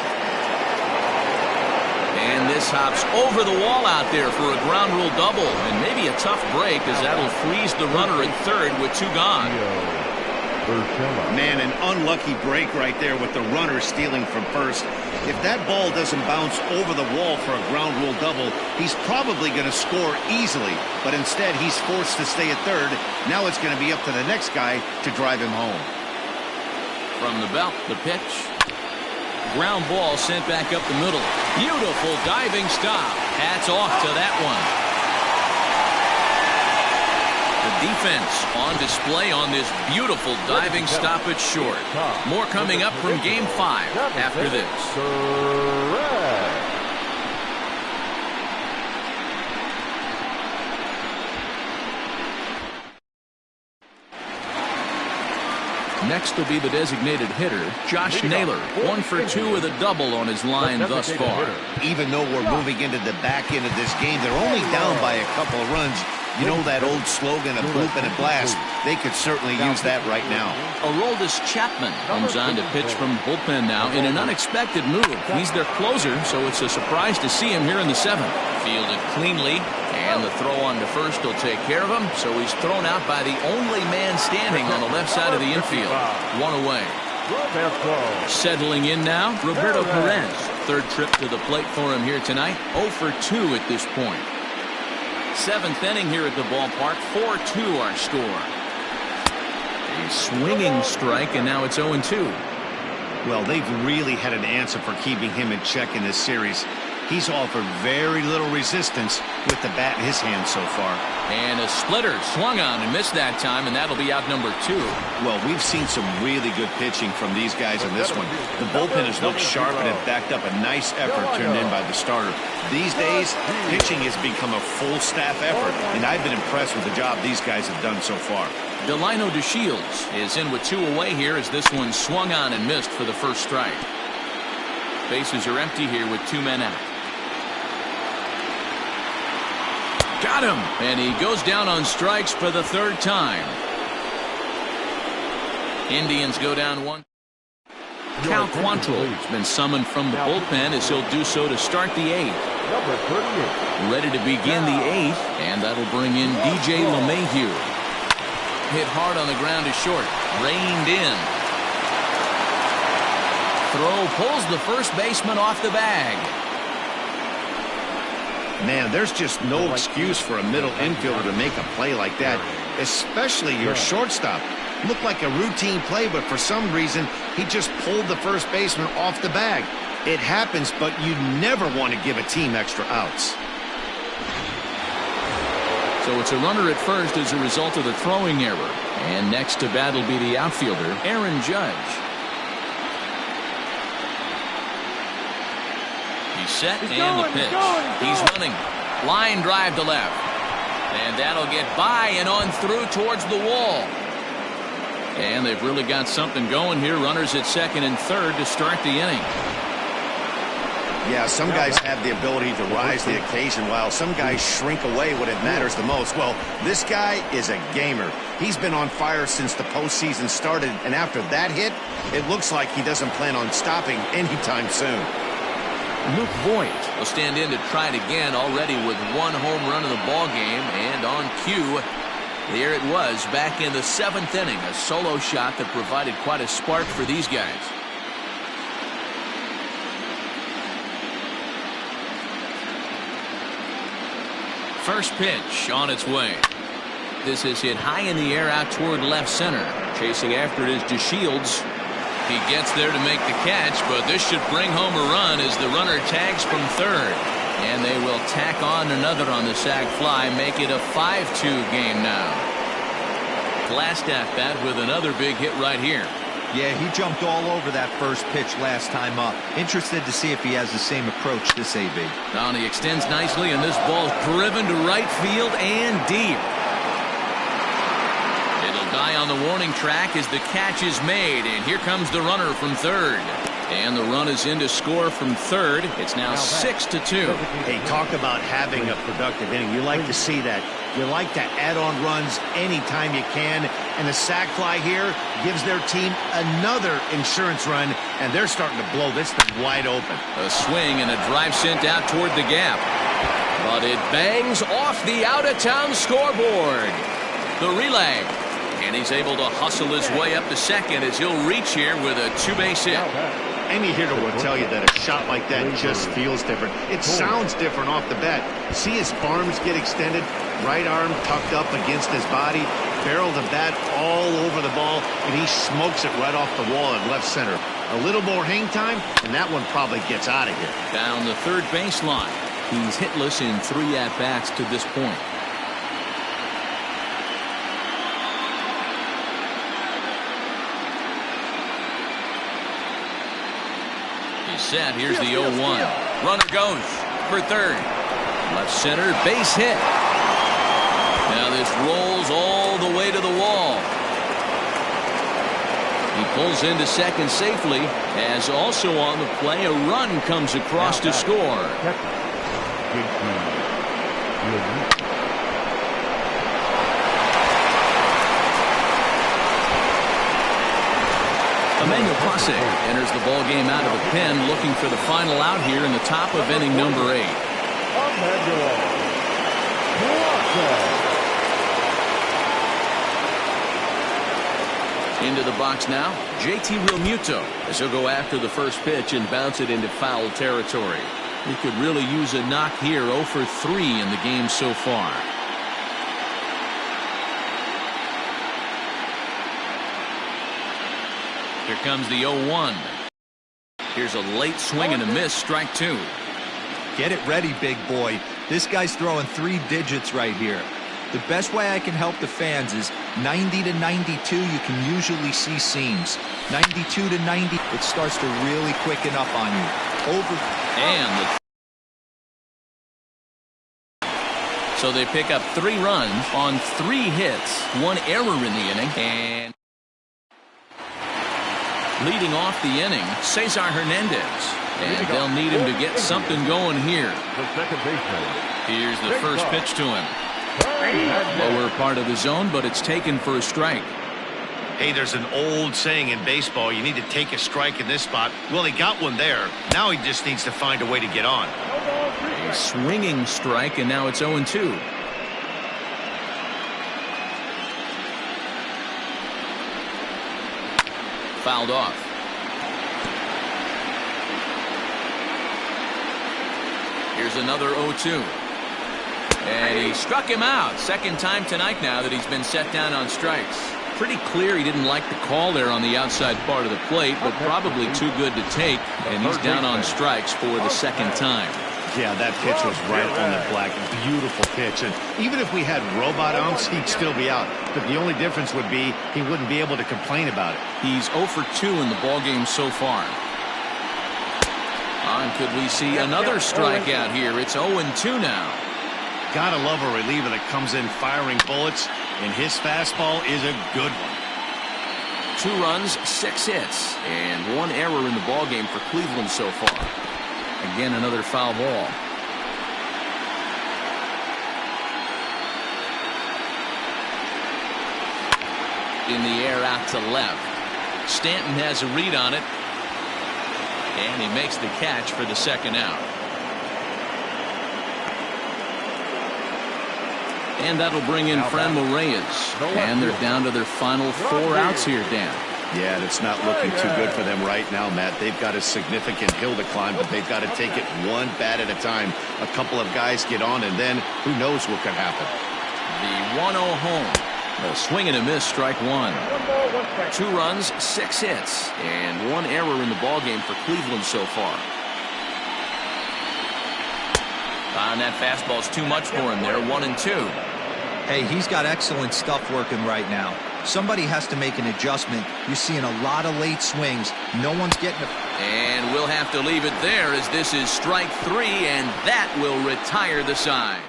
And this hops over the wall out there for a ground rule double, and maybe a tough break as that'll freeze the runner at third with two gone. Man, an unlucky break right there with the runner stealing from first. If that ball doesn't bounce over the wall for a ground rule double, he's probably going to score easily. But instead, he's forced to stay at third. Now it's going to be up to the next guy to drive him home. From the belt, the pitch. Ground ball sent back up the middle. Beautiful diving stop. Hats off to that one. The defense on display on this beautiful diving stop at short. More coming up from Game 5 after this. Next will be the designated hitter, Josh Naylor. 1 for 2 with a double on his line thus far. Even though we're moving into the back end of this game, they're only down by a couple of runs. You know that old slogan, a bloop and a blast? They could certainly use that right now. Aroldis Chapman comes on to pitch from bullpen now in an unexpected move. He's their closer, so it's a surprise to see him here in the seventh. Fielded cleanly, and the throw on to first will take care of him, so he's thrown out by the only man standing on the left side of the infield. One away. Settling in now, Roberto Perez. Third trip to the plate for him here tonight. 0 for 2 at this point. Seventh inning here at the ballpark. 4-2 our score. A swinging strike, and now it's 0-2. Well, they've really had an answer for keeping him in check in this series. He's offered very little resistance with the bat in his hand so far. And a splitter swung on and missed that time, and that'll be out number 2. Well, we've seen some really good pitching from these guys in this one. The bullpen has looked sharp and have backed up a nice effort turned in by the starter. These days, pitching has become a full staff effort, and I've been impressed with the job these guys have done so far. Delino DeShields is in with 2 away here as this one swung on and missed for the first strike. Bases are empty here with 2 men out. Got him, and he goes down on strikes for the third time. Indians go down 1. Cal Quantrill has been summoned from the bullpen as he'll do so to start the 8th. Ready to begin the 8th, and that'll bring in DJ LeMahieu. Hit hard on the ground to short. Reined in. Throw pulls the first baseman off the bag. Man, there's just no excuse for a middle infielder to make a play like that, especially your shortstop. Looked like a routine play, but for some reason, he just pulled the first baseman off the bag. It happens, but you never want to give a team extra outs. So it's a runner at first as a result of the throwing error. And next to bat will be the outfielder, Aaron Judge. He's set and the pitch. He's running. Line drive to left. And that'll get by and on through towards the wall. And they've really got something going here. Runners at second and third to start the inning. Yeah, some guys have the ability to rise to the occasion while some guys shrink away when it matters the most. Well, this guy is a gamer. He's been on fire since the postseason started, and after that hit, it looks like he doesn't plan on stopping anytime soon. Luke Voigt will stand in to try it again, already with 1 home run of the ball game, and on cue, there it was back in the 7th inning, a solo shot that provided quite a spark for these guys. First pitch on its way. This is hit high in the air out toward left center. Chasing after it is DeShields. He gets there to make the catch, but this should bring home a run as the runner tags from third. And they will tack on another on the sac fly, make it a 5-2 game now. Last at bat with another big hit right here. Yeah, he jumped all over that first pitch last time up. Interested to see if he has the same approach this AB. Now he extends nicely, and this ball's driven to right field and deep. It'll die on the warning track as the catch is made, and here comes the runner from third. And the run is in to score from third. It's now 6-2. Hey, talk about having a productive inning. You like to see that. You like to add on runs anytime you can. And the sac fly here gives their team another insurance run, and they're starting to blow this thing wide open. A swing and a drive sent out toward the gap. But it bangs off the out-of-town scoreboard. The relay. And he's able to hustle his way up to second as he'll reach here with a two-base hit. Any hitter will tell you that a shot like that just feels different. It sounds different off the bat. See his arms get extended, right arm tucked up against his body, barrel the bat all over the ball, and he smokes it right off the wall at left center. A little more hang time, and that one probably gets out of here. Down the third baseline. He's hitless in 3 at-bats to this point. Set. Here's the 0-1. Runner goes for third. Left center, base hit. Now this rolls all the way to the wall. He pulls into second safely, as also on the play a run comes across to score. Emmanuel Passe enters the ball game out of the pen, looking for the final out here in the top of inning number 8. Into the box now, JT Realmuto, as he'll go after the first pitch and bounce it into foul territory. He could really use a knock here. 0 for 3 in the game so far. Here comes the 0-1. Here's a late swing and a miss, strike 2. Get it ready, big boy. This guy's throwing 3 digits right here. The best way I can help the fans is 90 to 92, you can usually see seams. 92 to 90, it starts to really quicken up on you. So they pick up 3 runs on 3 hits, 1 error in the inning, and leading off the inning, Cesar Hernandez. And they'll need him to get something going here. Here's the first pitch to him. Lower part of the zone, but it's taken for a strike. Hey, there's an old saying in baseball, you need to take a strike in this spot. Well, he got one there. Now he just needs to find a way to get on. A swinging strike, and now it's 0-2. Fouled off. Here's another 0-2. And he struck him out. Second time tonight now that he's been set down on strikes. Pretty clear he didn't like the call there on the outside part of the plate, but probably too good to take, and he's down on strikes for the second time. Yeah, that pitch was right on the black. Beautiful pitch. And even if we had robot umps, he'd still be out. But the only difference would be he wouldn't be able to complain about it. He's 0 for 2 in the ballgame so far. And could we see another strikeout here? It's 0-2 now. Gotta love a reliever that comes in firing bullets, and his fastball is a good one. 2 runs, 6 hits, and 1 error in the ballgame for Cleveland so far. Again, another foul ball. In the air out to left. Stanton has a read on it. And he makes the catch for the second out. And that'll bring in Franmil Reyes. And they're down to their final 4 outs here, Dan. Yeah, and it's not looking too good for them right now, Matt. They've got a significant hill to climb, but they've got to take it one bat at a time. A couple of guys get on, and then who knows what could happen. The 1-0 home. A swing and a miss, strike 1. 2 runs, 6 hits, and 1 error in the ballgame for Cleveland so far. And that fastball's too much for him there. 1-2. Hey, he's got excellent stuff working right now. Somebody has to make an adjustment. You're seeing a lot of late swings. No one's getting it. And we'll have to leave it there as this is strike 3, and that will retire the side.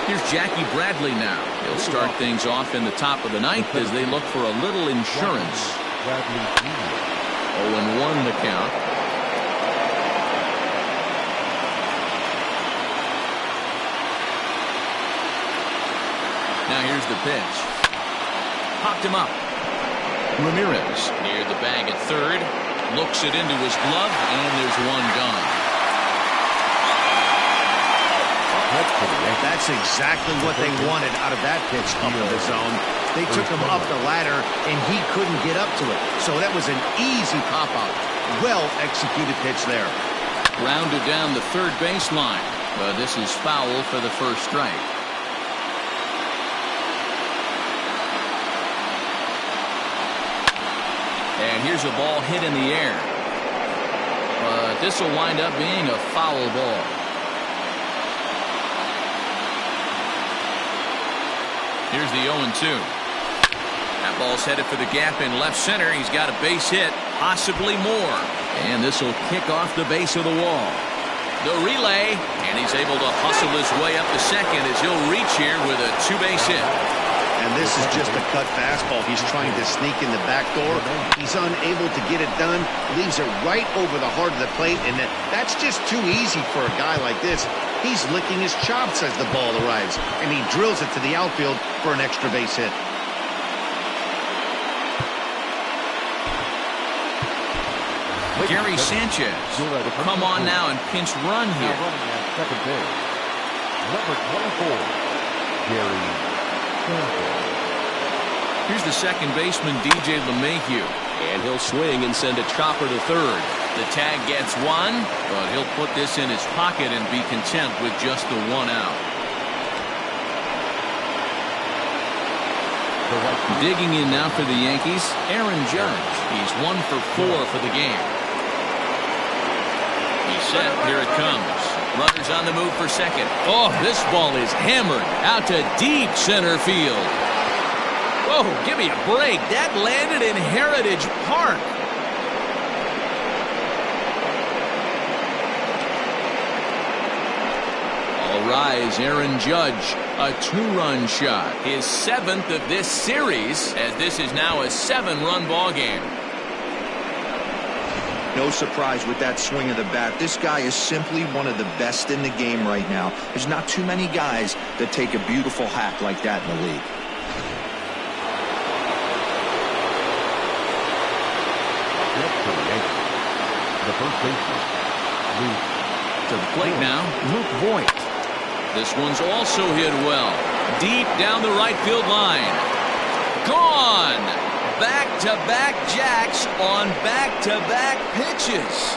Here's Jackie Bradley now. He'll start things off in the top of the ninth as they look for a little insurance. 0-1 the count. Now here's the pitch. Popped him up. Ramirez near the bag at third. Looks it into his glove, and there's one gone. That's exactly what they wanted out of that pitch up in the zone. They took him up the ladder, and he couldn't get up to it. So that was an easy pop-out. Well-executed pitch there. Grounded down the third baseline. But this is foul for the first strike. And here's a ball hit in the air. But this will wind up being a foul ball. Here's the 0-2. That ball's headed for the gap in left center. He's got a base hit, possibly more. And this will kick off the base of the wall. The relay, and he's able to hustle his way up to second as he'll reach here with a two-base hit. And this is just a cut fastball. He's trying to sneak in the back door. He's unable to get it done. Leaves it right over the heart of the plate, and that's just too easy for a guy like this. He's licking his chops as the ball arrives, and he drills it to the outfield for an extra base hit. Gary Sanchez will come on now and pinch run here. Second base, number 24, Gary Sanchez. Here's the second baseman, DJ LeMahieu, and he'll swing and send a chopper to third. The tag gets one, but he'll put this in his pocket and be content with just the one out. Digging in now for the Yankees, Aaron Judge. He's 1 for 4 for the game. He's set. Here it comes. Runners on the move for second. Oh, this ball is hammered out to deep center field. Whoa, give me a break. That landed in Heritage Park. All rise, Aaron Judge. A 2-run shot. His 7th of this series, as this is now a 7-run ball game. No surprise with that swing of the bat. This guy is simply one of the best in the game right now. There's not too many guys that take a beautiful hack like that in the league. The first baseman, Luke. To the plate now, Luke Voigt. This one's also hit well. Deep down the right field line. Gone! Back-to-back jacks on back-to-back pitches.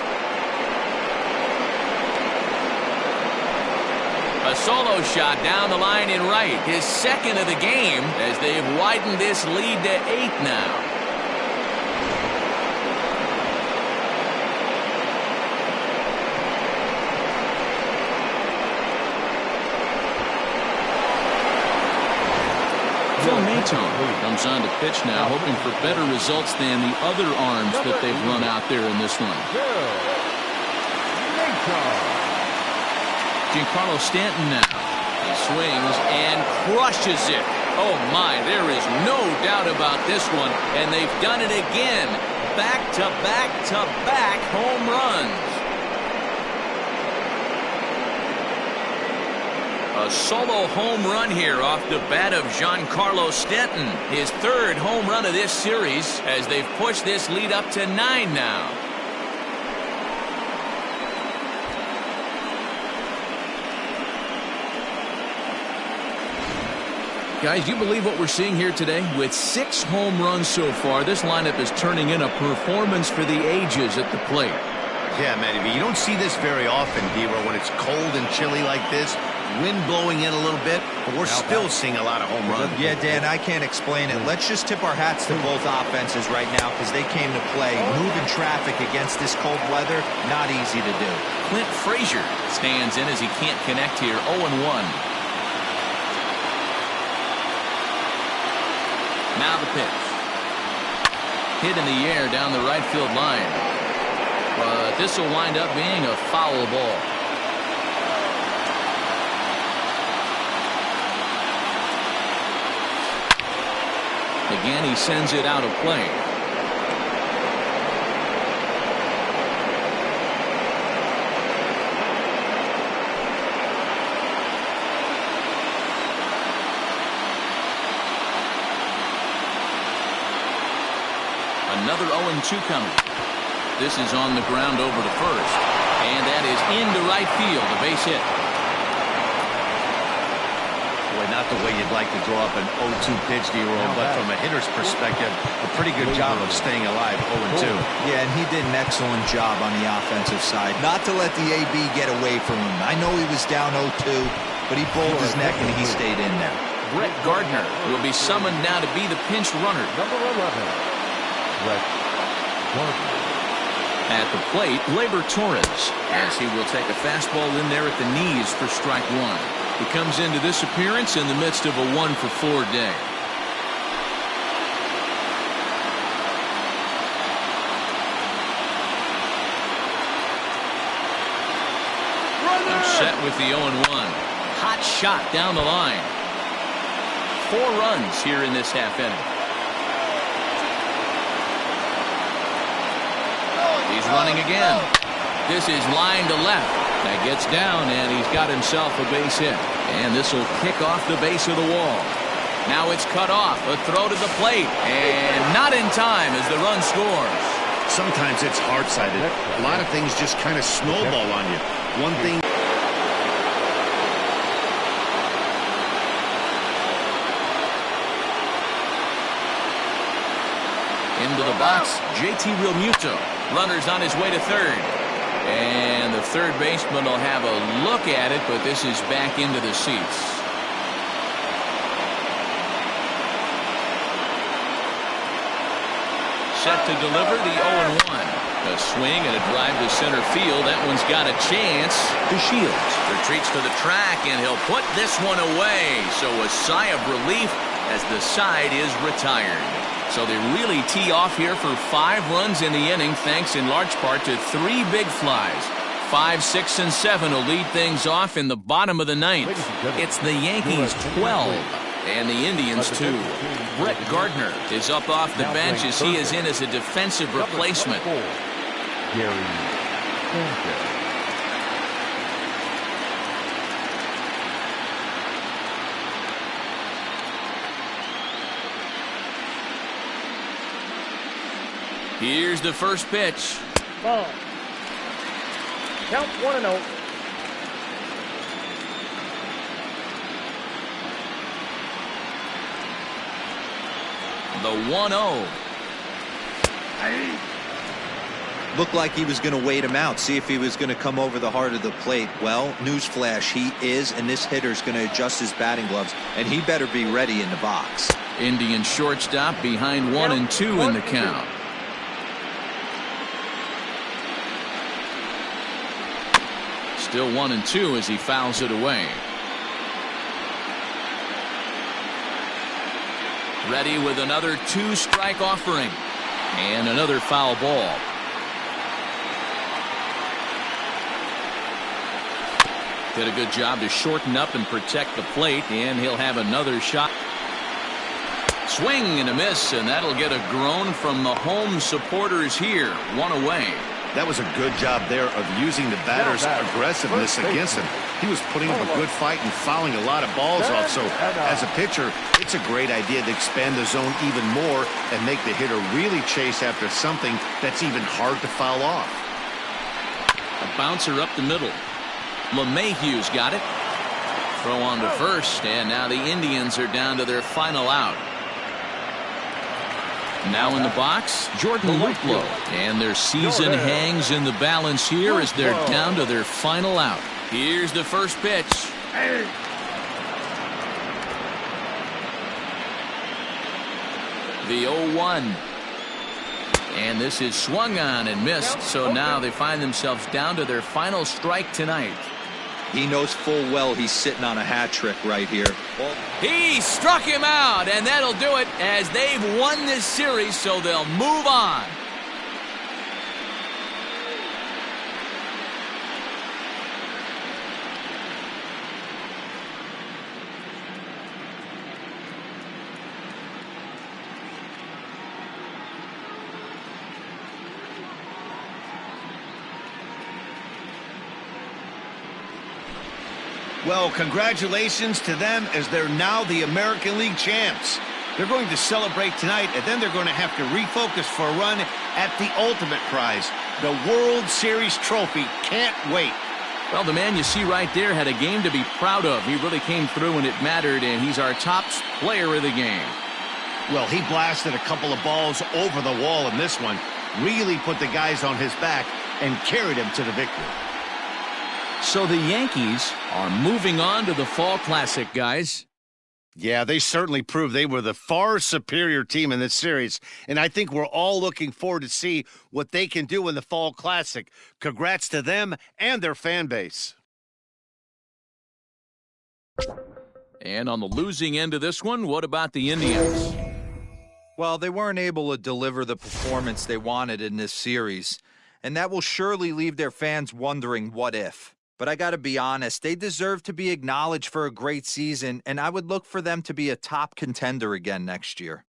A solo shot down the line in right. His 2nd of the game as they've widened this lead to 8 now. Phil Maton comes on to pitch now, hoping for better results than the other arms that they've run out there in this one. Giancarlo Stanton now. He swings and crushes it. Oh my, there is no doubt about this one. And they've done it again. Back-to-back-to-back home runs. A solo home run here off the bat of Giancarlo Stanton. His 3rd home run of this series as they've pushed this lead up to 9 now. Guys, you believe what we're seeing here today? With 6 home runs so far, this lineup is turning in a performance for the ages at the plate. Yeah, Matty, you don't see this very often, Deaver, when it's cold and chilly like this. Wind blowing in a little bit, but we're still seeing a lot of home runs. Yeah, Dan, I can't explain it. Let's just tip our hats to both offenses right now because they came to play. Moving traffic against this cold weather, not easy to do. Clint Frazier stands in as he can't connect here. 0-1. Now the pitch. Hit in the air down the right field line. But this will wind up being a foul ball. Again, he sends it out of play. Another 0-2 coming. This is on the ground over to first. And that is into right field, a base hit. Boy, not the way you'd like to draw up an 0-2 pitch, D-roll, but from a hitter's perspective, a pretty good job of staying alive, 0-2. Yeah, and he did an excellent job on the offensive side. Not to let the AB get away from him. I know he was down 0-2, but he pulled his neck and he stayed in there. Brett Gardner will be summoned now to be the pinch runner. Number 11. At the plate, Gleyber Torres, as he will take a fastball in there at the knees for strike one. He comes into this appearance in the midst of a 1-for-4 day. They're set with the 0-1. Hot shot down the line. 4 runs here in this half inning. He's running again. This is line to left. That gets down, and he's got himself a base hit. And this will kick off the base of the wall. Now it's cut off. A throw to the plate. And not in time as the run scores. Sometimes it's hard-sided. A lot of things just kind of snowball on you. One thing. Into the box, JT Realmuto. Runners on his way to third. And the third baseman will have a look at it, but this is back into the seats. Set to deliver the 0-1. A swing and a drive to center field. That one's got a chance. To Shields retreats to the track, and he'll put this one away. So a sigh of relief as the side is retired. So they really tee off here for 5 runs in the inning, thanks in large part to 3 big flies. 5, 6, and 7 will lead things off in the bottom of the 9th. It's the Yankees 12 and the Indians 2. Brett Gardner is up off the bench as he is in as a defensive replacement. Here's the first pitch. Ball. Count 1-0. The 1-0. Looked like he was going to wait him out, see if he was going to come over the heart of the plate. Well, newsflash, he is, and this hitter's going to adjust his batting gloves, and he better be ready in the box. Indian shortstop behind 1-2 in the count. Still 1-2 as he fouls it away. Ready with another 2-strike offering. And another foul ball. Did a good job to shorten up and protect the plate, and he'll have another shot. Swing and a miss, and that'll get a groan from the home supporters here. 1 away. That was a good job there of using the batter's aggressiveness against him. He was putting up a good fight and fouling a lot of balls off. So as a pitcher, it's a great idea to expand the zone even more and make the hitter really chase after something that's even hard to foul off. A bouncer up the middle. LeMahieu's got it. Throw on to first, and now the Indians are down to their final out. Now in the box, Jordan Luplow, and their season hangs in the balance here as they're down to their final out. Here's the first pitch. The 0-1. And this is swung on and missed, so now they find themselves down to their final strike tonight. He knows full well he's sitting on a hat trick right here. He struck him out, and that'll do it as they've won this series, so they'll move on. Well, congratulations to them as they're now the American League champs. They're going to celebrate tonight, and then they're going to have to refocus for a run at the ultimate prize, the World Series trophy. Can't wait. Well, the man you see right there had a game to be proud of. He really came through when it mattered, and he's our top player of the game. Well, he blasted a couple of balls over the wall in this one, really put the guys on his back and carried him to the victory. So the Yankees are moving on to the Fall Classic, guys. Yeah, they certainly proved they were the far superior team in this series, and I think we're all looking forward to see what they can do in the Fall Classic. Congrats to them and their fan base. And on the losing end of this one, what about the Indians? Well, they weren't able to deliver the performance they wanted in this series, and that will surely leave their fans wondering what if. But I got to be honest, they deserve to be acknowledged for a great season, and I would look for them to be a top contender again next year.